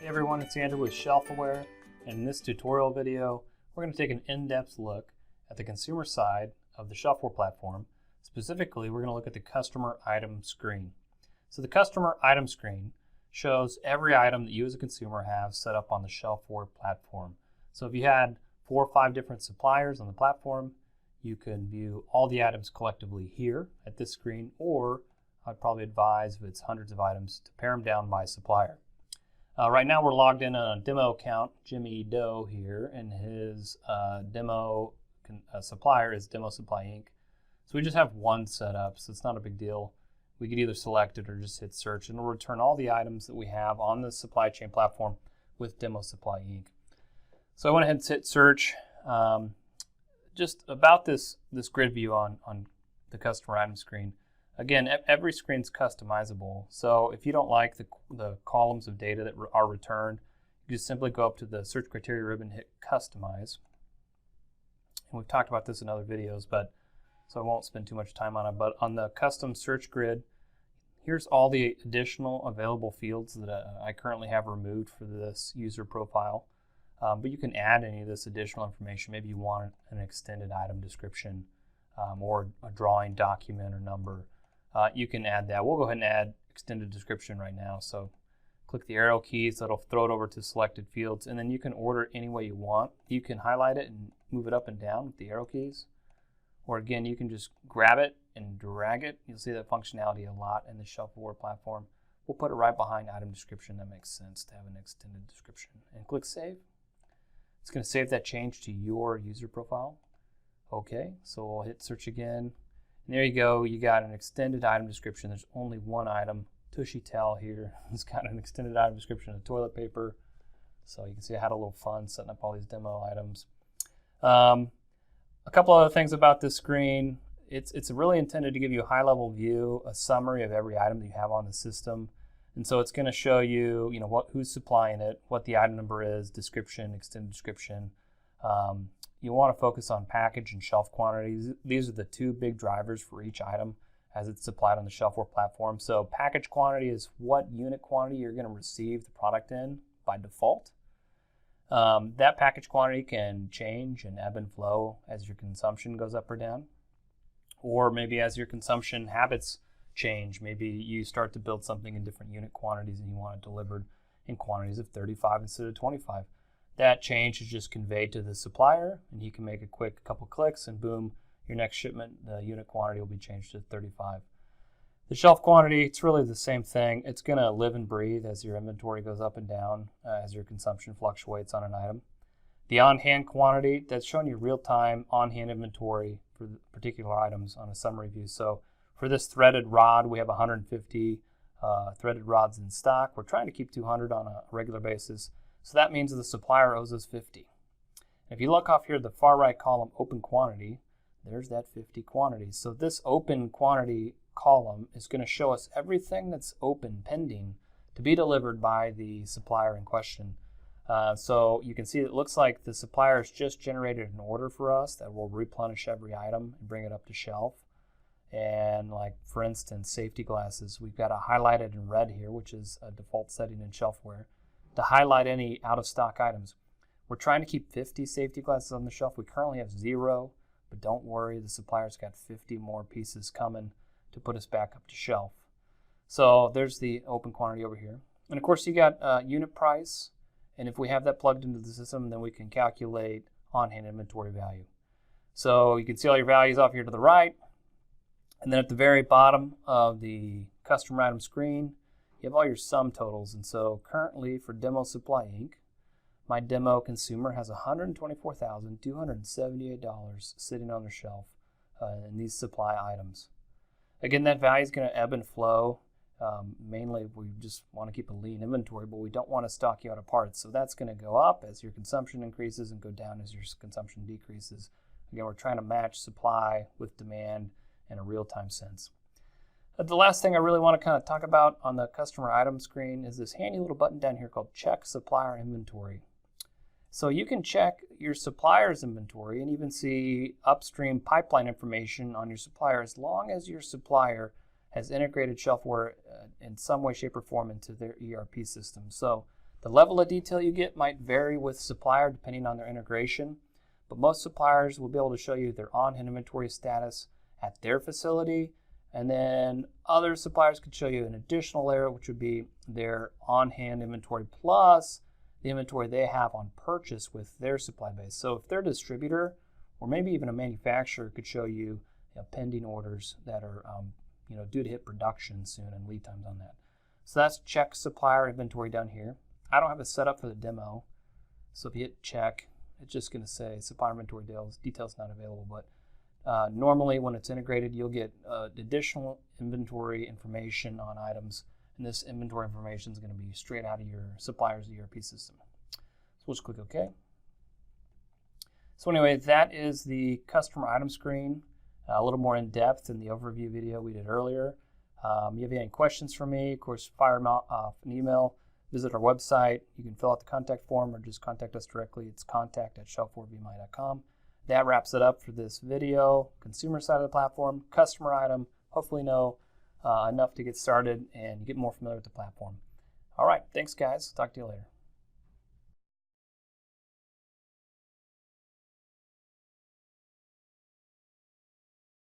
Hey everyone, it's Andrew with ShelfAware, and in this tutorial video, we're going to take an in-depth look at the consumer side of the ShelfAware platform. Specifically, we're going to look at the customer item screen. So the customer item screen shows every item that you as a consumer have set up on the ShelfAware platform. So if you had 4 or 5 different suppliers on the platform, you can view all the items collectively here at this screen, or I'd probably advise, if it's hundreds of items, to pare them down by supplier. Right now we're logged in on a demo account, Jimmy Doe here, and his demo supplier is Demo Supply Inc. So we just have one set up, so it's not a big deal. We could either select it or just hit search, and it'll return all the items that we have on the supply chain platform with Demo Supply Inc. So I went ahead and hit search. Just about this grid view on the customer item screen. Again, every screen's customizable, so if you don't like the columns of data that are returned, you just simply go up to the search criteria ribbon and hit customize. And we've talked about this in other videos, so I won't spend too much time on it. But on the custom search grid, here's all the additional available fields that I currently have removed for this user profile. But you can add any of this additional information. Maybe you want an extended item description or a drawing document or number. You can add that. We'll go ahead and add extended description right now. So click the arrow keys, that'll throw it over to selected fields, and then you can order it any way you want. You can highlight it and move it up and down with the arrow keys. Or again, you can just grab it and drag it. You'll see that functionality a lot in the ShelfAware platform. We'll put it right behind item description. That makes sense to have an extended description. And click save. It's going to save that change to your user profile. Okay, so we'll hit search again. And there you go, you got an extended item description. There's only one item, Tushy Towel here. It's got an extended item description of toilet paper. So you can see I had a little fun setting up all these demo items. A couple other things about this screen. It's really intended to give you a high-level view, a summary of every item that you have on the system. And so it's going to show you, who's supplying it, what the item number is, description, extended description. You want to focus on package and shelf quantities. These are the two big drivers for each item as it's supplied on the ShelfAware platform. So package quantity is what unit quantity you're going to receive the product in by default. That package quantity can change and ebb and flow as your consumption goes up or down. Or maybe as your consumption habits change. Maybe you start to build something in different unit quantities and you want it delivered in quantities of 35 instead of 25. That change is just conveyed to the supplier, and he can make a quick couple clicks, and boom, your next shipment, the unit quantity will be changed to 35. The shelf quantity, it's really the same thing. It's going to live and breathe as your inventory goes up and down, as your consumption fluctuates on an item. The on-hand quantity, that's showing you real-time on-hand inventory for the particular items on a summary view. So for this threaded rod, we have 150 threaded rods in stock. We're trying to keep 200 on a regular basis. So that means the supplier owes us 50. If you look off here at the far right column, open quantity, there's that 50 quantities. So this open quantity column is going to show us everything that's open, pending, to be delivered by the supplier in question. So you can see it looks like the supplier has just generated an order for us that will replenish every item and bring it up to shelf. And like, for instance, safety glasses, we've got it highlighted in red here, which is a default setting in ShelfAware, to highlight any out-of-stock items. We're trying to keep 50 safety glasses on the shelf. We currently have 0, but don't worry, the supplier's got 50 more pieces coming to put us back up to shelf. So there's the open quantity over here. And of course you got unit price, and if we have that plugged into the system, then we can calculate on-hand inventory value. So you can see all your values off here to the right, and then at the very bottom of the customer item screen, you have all your sum totals. And so currently for Demo Supply Inc., my demo consumer has $124,278 sitting on their shelf in these supply items. Again, that value is going to ebb and flow. Mainly, we just want to keep a lean inventory, but we don't want to stock you out of parts. So that's going to go up as your consumption increases and go down as your consumption decreases. Again, we're trying to match supply with demand in a real-time sense. The last thing I really want to kind of talk about on the customer item screen is this handy little button down here called Check Supplier Inventory. So you can check your supplier's inventory and even see upstream pipeline information on your supplier as long as your supplier has integrated ShelfAware in some way, shape, or form into their ERP system. So The level of detail you get might vary with supplier depending on their integration, but most suppliers will be able to show you their on-hand inventory status at their facility, and then other suppliers could show you an additional layer, which would be their on-hand inventory plus the inventory they have on purchase with their supply base. So if their distributor or maybe even a manufacturer could show you, pending orders that are due to hit production soon and lead times on that. So that's check supplier inventory down here. I don't have it set up for the demo, so if you hit check, it's just going to say supplier inventory details not available. But normally when it's integrated, you'll get additional inventory information on items, and this inventory information is going to be straight out of your supplier's ERP system. So we'll just click OK. So anyway, that is the customer item screen, a little more in depth than the overview video we did earlier. If you have any questions for me, of course, fire them off an email. Visit our website. You can fill out the contact form or just contact us directly. It's contact@shelfawarevmi.com. That wraps it up for this video. Consumer side of the platform, customer item. Hopefully know enough to get started and get more familiar with the platform. All right, thanks guys. Talk to you later.